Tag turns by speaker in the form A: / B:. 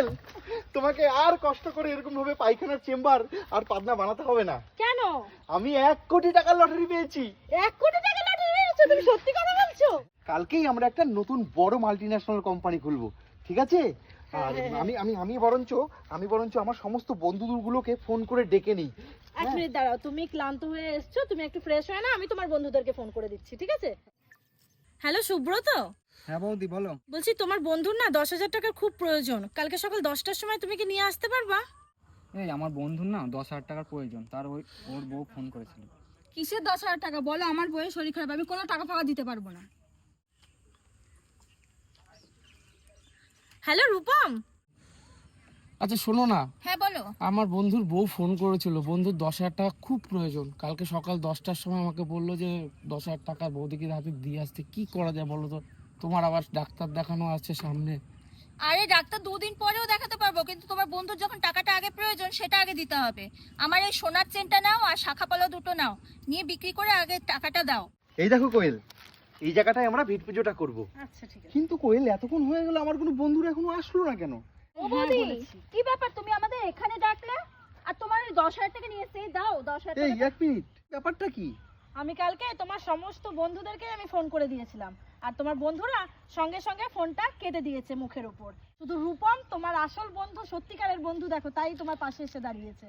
A: কোয়েল, তোমাকে আর কষ্ট করে এরকম ভাবে পায়খানার চেম্বার আর পাতনা বানাতে হবে না।
B: কেন?
A: আমি 1 কোটি টাকার লটারি পেয়েছি।
B: 1 কোটি টাকা লটারি পেয়েছো? তুমি সত্যি কথা বলছো?
A: কালকেই আমরা একটা নতুন বড় মাল্টিন্যাশনাল কোম্পানি খুলবো, ঠিক আছে? আর আমি বরঞ্চ আমার সমস্ত বন্ধুগুলোকে ফোন করে ডেকে নিই।
B: এক মিনিট দাঁড়াও, তুমি ক্লান্ত হয়ে এসছো, তুমি একটু ফ্রেশ হয়ে না, আমি তোমার বন্ধুদেরকে ফোন করে দিচ্ছি, ঠিক আছে? হ্যালো সুব্রত,
C: হ্যাঁ বৌদি বলো।
B: বলছি তোমার বন্ধুর না 10,000 টাকার খুব প্রয়োজন। কালকে সকাল 10টার সময় তুমি কি নিয়ে আসতে পারবা?
C: এই আমার বন্ধুর না 10,000 টাকার প্রয়োজন, তার ওর বউ ফোন করেছিল।
B: কিসের 10,000 টাকা বলো? আমার বইয়ের শরীর খারাপ, আমি কোনো টাকা ফাকা দিতে পারবো না। হ্যালো রূপম।
C: আচ্ছা শোনো না,
B: হ্যাঁ বলো।
C: আমার বন্ধুর বউ ফোন করেছিল, বন্ধুর 10,000 টাকা খুব প্রয়োজন। কালকে সকাল 10টার সময় আমাকে বললো যে 10,000 টাকা বৌদিকে হাতে দিয়ে আসতে। কি করা যায় বলো তো? তোমার আবার ডাক্তার দেখানো আছে সামনে।
D: আরে ডাক্তার 2 দিন পরেও দেখাতে পারবো, কিন্তু তোমার বন্ধুর যখন টাকাটা আগে প্রয়োজন সেটা আগে দিতে হবে। আমার এই সোনার চেনটা নাও আর শাখা পলা দুটো নাও, নিয়ে বিক্রি করে আগে টাকাটা দাও।
A: এই দেখো কোয়েল, এই জায়গাটায় আমরা ভিট পুজোটা করবো।
B: আচ্ছা ঠিক আছে।
A: কিন্তু কোয়েল, এতক্ষণ হয়ে গেল, আমার কোনো বন্ধুরা এখনো আসলো না কেন?
D: ও বৌদি, কি ব্যাপার তুমি আমাদের এখানে ডাকলে আর তোমার ওই 10,000 টাকা নিয়ে এসে দাও। 10,000
A: এই
D: টাকা
A: 1 মিনিট, ব্যাপারটা কি?
B: আমি কালকে তোমার সমস্ত বন্ধুদেরকে আমি ফোন করে দিয়েছিলাম, আর তোমার বন্ধুরা সঙ্গে সঙ্গে ফোনটা কেটে দিয়েছে মুখের উপর। শুধু রূপম, তোমার আসল বন্ধু, সত্যিকারের বন্ধু দেখো, তাই তোমার পাশে এসে দাঁড়িয়েছে।